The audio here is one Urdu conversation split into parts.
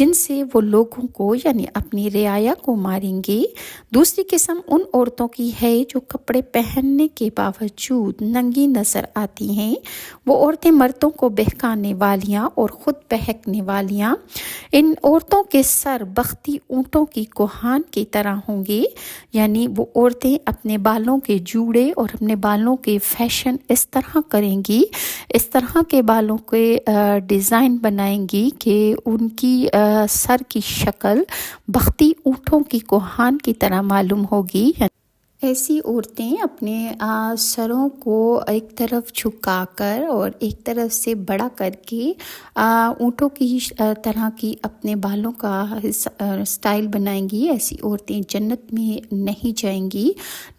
جن سے وہ لوگوں کو یعنی اپنی رعایا کو ماریں گے۔ دوسری قسم ان عورتوں کی ہے جو کپڑے پہننے کے باوجود ننگی نظر آتی ہیں۔ وہ عورتیں مردوں کو بہکانے والیاں اور خود بہکنے والیاں، ان عورتوں کے سر بختی اونٹوں کی کوہان کی طرح ہوں گے، یعنی وہ عورتیں اپنے بالوں کے جوڑے اور اپنے بالوں کے فیشن اس طرح کریں گی، اس طرح کے بالوں کے ڈیزائن بنائیں گی کہ ان کی سر کی شکل بختی اونٹوں کی کوہان کی طرح معلوم ہوگی۔ ایسی عورتیں اپنے سروں کو ایک طرف جھکا کر اور ایک طرف سے بڑا کر کے اونٹوں کی طرح کی اپنے بالوں کا سٹائل بنائیں گی۔ ایسی عورتیں جنت میں نہیں جائیں گی،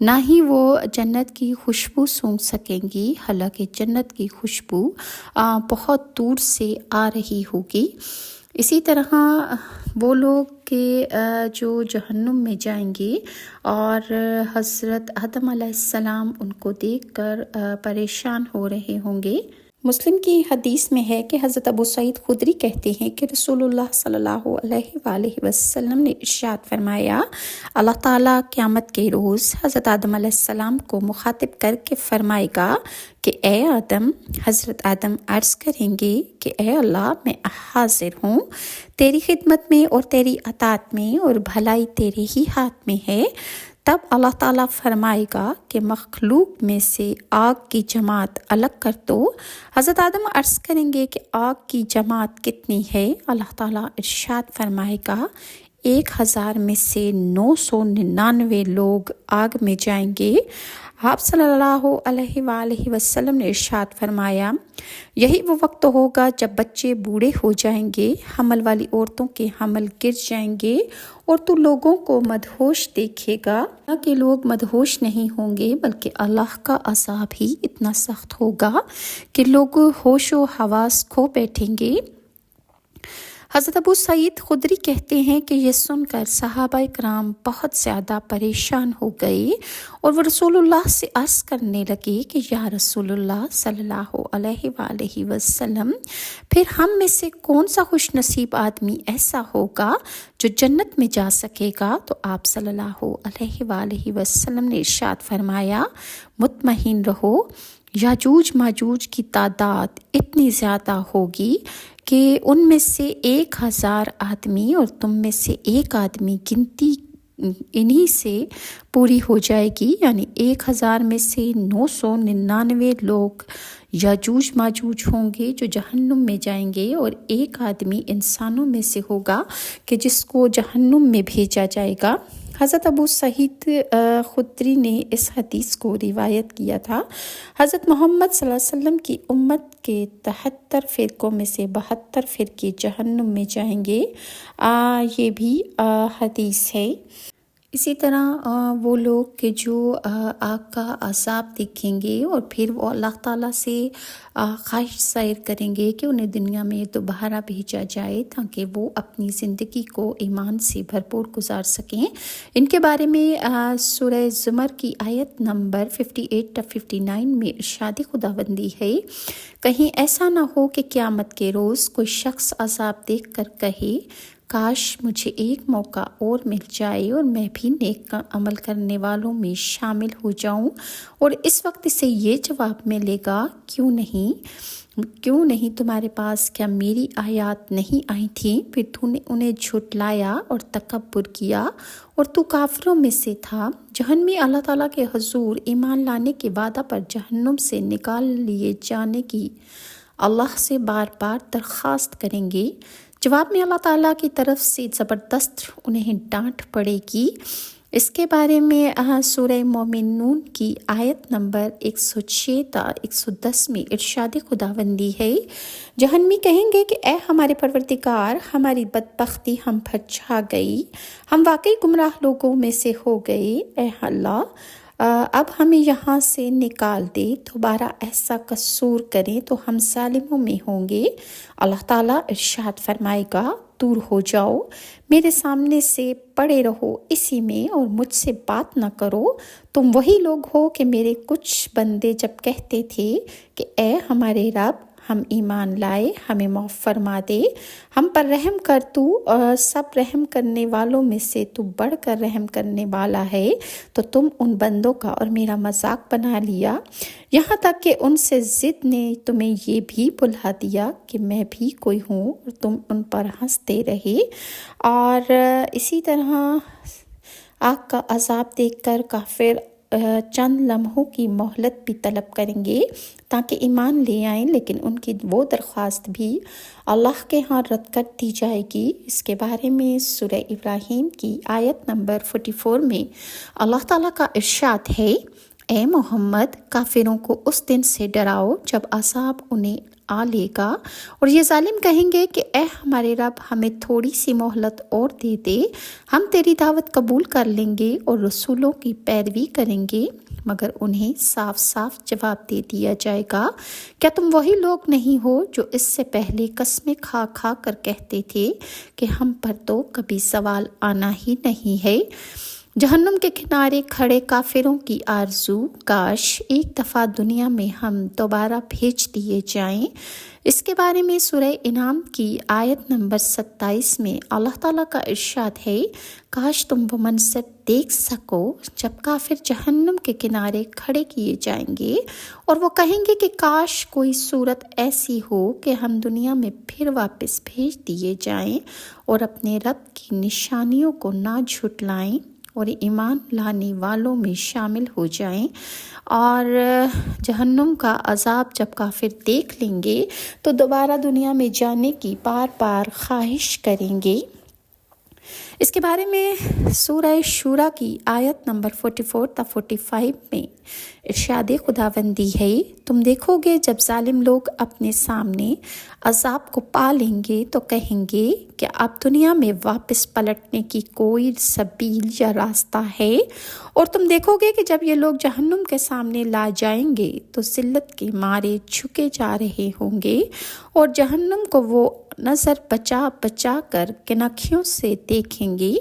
نہ ہی وہ جنت کی خوشبو سونگھ سکیں گی، حالانکہ جنت کی خوشبو بہت دور سے آ رہی ہوگی۔ اسی طرح وہ لوگ کہ جو جہنم میں جائیں گے اور حضرت آدم علیہ السلام ان کو دیکھ کر پریشان ہو رہے ہوں گے۔ مسلم کی حدیث میں ہے کہ حضرت ابو سعید خدری کہتے ہیں کہ رسول اللہ صلی اللہ علیہ وآلہ وسلم نے ارشاد فرمایا، اللہ تعالیٰ قیامت کے روز حضرت آدم علیہ السلام کو مخاطب کر کے فرمائے گا کہ اے آدم، حضرت آدم عرض کریں گے کہ اے اللہ، میں حاضر ہوں تیری خدمت میں اور تیری اطاعت میں، اور بھلائی تیرے ہی ہاتھ میں ہے۔ تب اللہ تعالیٰ فرمائے گا کہ مخلوق میں سے آگ کی جماعت الگ کر دو۔ حضرت آدم عرض کریں گے کہ آگ کی جماعت کتنی ہے؟ اللہ تعالیٰ ارشاد فرمائے گا 1000 میں سے 999 لوگ آگ میں جائیں گے۔ آپ صلی اللہ علیہ وآلہ وسلم نے ارشاد فرمایا، یہی وہ وقت ہوگا جب بچے بوڑھے ہو جائیں گے، حمل والی عورتوں کے حمل گر جائیں گے، اور تو لوگوں کو مدہوش دیکھے گا۔ نہ کہ لوگ مدہوش نہیں ہوں گے، بلکہ اللہ کا عذاب ہی اتنا سخت ہوگا کہ لوگ ہوش و حواس کھو بیٹھیں گے۔ حضرت ابو سعید خدری کہتے ہیں کہ یہ سن کر صحابہ کرام بہت زیادہ پریشان ہو گئے اور وہ رسول اللہ سے عرض کرنے لگے کہ یا رسول اللہ صلی اللہ علیہ وآلہ وسلم، پھر ہم میں سے کون سا خوش نصیب آدمی ایسا ہوگا جو جنت میں جا سکے گا؟ تو آپ صلی اللہ علیہ وآلہ وسلم نے ارشاد فرمایا، مطمئن رہو، یاجوج ماجوج کی تعداد اتنی زیادہ ہوگی کہ ان میں سے 1000 آدمی اور تم میں سے ایک آدمی گنتی انہی سے پوری ہو جائے گی، یعنی 1000 میں سے 999 لوگ یاجوج ماجوج ہوں گے جو جہنم میں جائیں گے، اور ایک آدمی انسانوں میں سے ہوگا کہ جس کو جہنم میں بھیجا جائے گا۔ حضرت ابو سعید خدری نے اس حدیث کو روایت کیا تھا۔ حضرت محمد صلی اللہ علیہ وسلم کی امت کے 73 فرقوں میں سے 72 فرقے جہنم میں جائیں گے، یہ بھی حدیث ہے۔ اسی طرح وہ لوگ کہ جو آگ کا عذاب دیکھیں گے اور پھر وہ اللہ تعالیٰ سے خواہش ظاہر کریں گے کہ انہیں دنیا میں دوبارہ بھیجا جائے تاکہ وہ اپنی زندگی کو ایمان سے بھرپور گزار سکیں۔ ان کے بارے میں سورہ زمر کی آیت نمبر 58-59 میں ارشاد خداوندی ہے، کہیں ایسا نہ ہو کہ قیامت کے روز کوئی شخص عذاب دیکھ کر کہے کاش مجھے ایک موقع اور مل جائے اور میں بھی نیک عمل کرنے والوں میں شامل ہو جاؤں، اور اس وقت سے یہ جواب ملے گا، کیوں نہیں تمہارے پاس کیا میری آیات نہیں آئی تھیں؟ پھر تو نے انہیں جھٹلایا اور تکبر کیا اور تو کافروں میں سے تھا۔ جہنمی اللہ تعالیٰ کے حضور ایمان لانے کے وعدہ پر جہنم سے نکال لیے جانے کی اللہ سے بار بار درخواست کریں گے۔ جواب میں اللہ تعالیٰ کی طرف سے زبردست انہیں ڈانٹ پڑے گی۔ اس کے بارے میں سورہ مومنون کی آیت نمبر 106 تا 110 میں ارشاد خداوندی ہے، جہنمی کہیں گے کہ اے ہمارے پروردگار، ہماری بدبختی ہم پر چھا گئی، ہم واقعی گمراہ لوگوں میں سے ہو گئے، اے اللہ اب ہمیں یہاں سے نکال دے، دوبارہ ایسا قصور کریں تو ہم ظالموں میں ہوں گے۔ اللہ تعالیٰ ارشاد فرمائے گا، دور ہو جاؤ، میرے سامنے سے پڑے رہو اسی میں اور مجھ سے بات نہ کرو۔ تم وہی لوگ ہو کہ میرے کچھ بندے جب کہتے تھے کہ اے ہمارے رب، ہم ایمان لائے، ہمیں معاف فرما دے، ہم پر رحم کر تو، سب رحم کرنے والوں میں سے تو بڑھ کر رحم کرنے والا ہے، تو تم ان بندوں کا اور میرا مذاق بنا لیا، یہاں تک کہ ان سے ضد نے تمہیں یہ بھی بھلا دیا کہ میں بھی کوئی ہوں، اور تم ان پر ہنستے رہے۔ اور اسی طرح آگ کا عذاب دیکھ کر کافر چند لمحوں کی مہلت بھی طلب کریں گے تاکہ ایمان لے آئیں، لیکن ان کی وہ درخواست بھی اللہ کے ہاں رد کر دی جائے گی۔ اس کے بارے میں سورہ ابراہیم کی آیت نمبر 44 میں اللہ تعالیٰ کا ارشاد ہے، اے محمد کافروں کو اس دن سے ڈراؤ جب عذاب انہیں آ لے گا اور یہ ظالم کہیں گے کہ اے ہمارے رب ہمیں تھوڑی سی مہلت اور دے دے، ہم تیری دعوت قبول کر لیں گے اور رسولوں کی پیروی کریں گے، مگر انہیں صاف صاف جواب دے دیا جائے گا، کیا تم وہی لوگ نہیں ہو جو اس سے پہلے قسمیں کھا کھا کر کہتے تھے کہ ہم پر تو کبھی سوال آنا ہی نہیں ہے۔ جہنم کے کنارے کھڑے کافروں کی آرزو، کاش ایک دفعہ دنیا میں ہم دوبارہ بھیج دیے جائیں۔ اس کے بارے میں سورہ انعام کی آیت نمبر 27 میں اللہ تعالیٰ کا ارشاد ہے، کاش تم وہ منظر دیکھ سکو جب کافر جہنم کے کنارے کھڑے کیے جائیں گے اور وہ کہیں گے کہ کاش کوئی صورت ایسی ہو کہ ہم دنیا میں پھر واپس بھیج دیے جائیں اور اپنے رب کی نشانیوں کو نہ جھٹلائیں اور ایمان لانے والوں میں شامل ہو جائیں۔ اور جہنم کا عذاب جب کافر دیکھ لیں گے تو دوبارہ دنیا میں جانے کی بار بار خواہش کریں گے۔ اس کے بارے میں سورہ شورا کی آیت نمبر 44 تا 45 میں ارشاد خداوندی ہے، تم دیکھو گے جب ظالم لوگ اپنے سامنے عذاب کو پا لیں گے تو کہیں گے کہ اب دنیا میں واپس پلٹنے کی کوئی سبیل یا راستہ ہے، اور تم دیکھو گے کہ جب یہ لوگ جہنم کے سامنے لا جائیں گے تو ذلت کے مارے جھکے جا رہے ہوں گے اور جہنم کو وہ نظر بچا بچا کر کنکھیوں سے دیکھیں گے،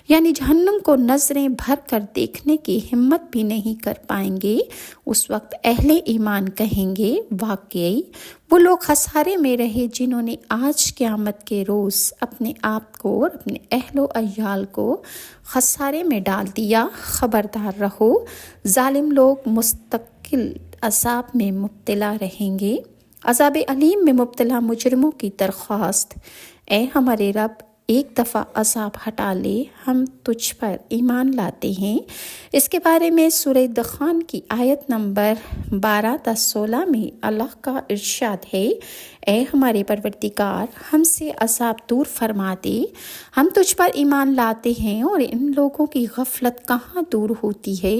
یعنی جہنم کو نظریں بھر کر دیکھنے کی ہمت بھی نہیں کر پائیں گے۔ اس وقت اہل ایمان کہیں گے، واقعی وہ لوگ خسارے میں رہے جنہوں نے آج قیامت کے روز اپنے آپ کو اور اپنے اہل و عیال کو خسارے میں ڈال دیا۔ خبردار رہو، ظالم لوگ مستقل عذاب میں مبتلا رہیں گے۔ عذاب علیم میں مبتلا مجرموں کی درخواست، اے ہمارے رب ایک دفعہ عذاب ہٹا لے، ہم تجھ پر ایمان لاتے ہیں۔ اس کے بارے میں سورہ دخان کی آیت نمبر 12 تا 16 میں اللہ کا ارشاد ہے، اے ہمارے پروردگار ہم سے عذاب دور فرما دے، ہم تجھ پر ایمان لاتے ہیں، اور ان لوگوں کی غفلت کہاں دور ہوتی ہے۔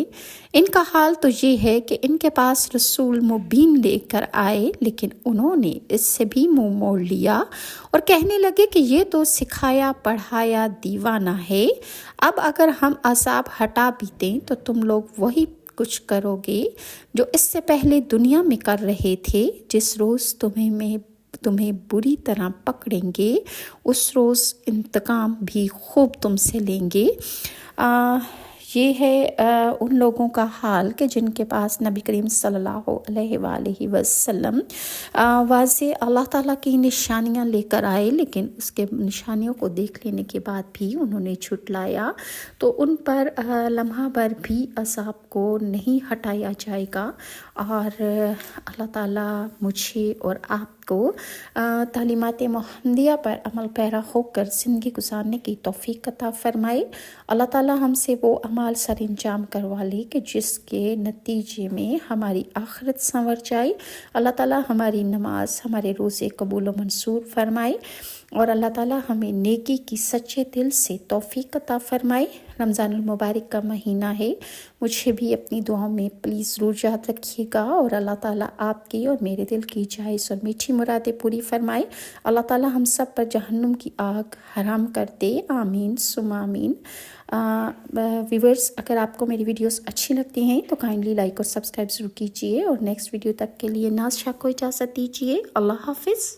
ان کا حال تو یہ ہے کہ ان کے پاس رسول مبین لے کر آئے، لیکن انہوں نے اس سے بھی منہ موڑ لیا اور کہنے لگے کہ یہ تو سکھایا پڑھایا دیوانہ ہے۔ اب اگر ہم عذاب ہٹا بھی دیں تو تم لوگ وہی کچھ کرو گے جو اس سے پہلے دنیا میں کر رہے تھے۔ جس روز تمہیں بری طرح پکڑیں گے اس روز انتقام بھی خوب تم سے لیں گے۔ یہ ہے ان لوگوں کا حال کہ جن کے پاس نبی کریم صلی اللہ علیہ وآلہ وسلم واضح اللہ تعالیٰ کی نشانیاں لے کر آئے، لیکن اس کے نشانیوں کو دیکھ لینے کے بعد بھی انہوں نے جھٹلایا، تو ان پر لمحہ بھر بھی عذاب کو نہیں ہٹایا جائے گا۔ اور اللہ تعالیٰ مجھے اور آپ کو تعلیمات محمدیہ پر عمل پیرا ہو کر زندگی گزارنے کی توفیق عطا فرمائے۔ اللہ تعالیٰ ہم سے وہ اعمال سر انجام کروا لے کہ جس کے نتیجے میں ہماری آخرت سنور جائے۔ اللہ تعالیٰ ہماری نماز، ہمارے روزے قبول و منظور فرمائے، اور اللہ تعالیٰ ہمیں نیکی کی سچے دل سے توفیق عطا فرمائے۔ رمضان المبارک کا مہینہ ہے، مجھے بھی اپنی دعاؤں میں پلیز ضرور یاد رکھیے گا، اور اللہ تعالیٰ آپ کی اور میرے دل کی جائز اور میٹھی مرادیں پوری فرمائے۔ اللہ تعالیٰ ہم سب پر جہنم کی آگ حرام کر دے، آمین ثم آمین۔ ویورز، اگر آپ کو میری ویڈیوز اچھی لگتی ہیں تو کائنڈلی لائک اور سبسکرائب ضرور کیجیے، اور نیکسٹ ویڈیو تک کے لیے ناز شاہ کو اجازت دیجیے۔ اللہ حافظ۔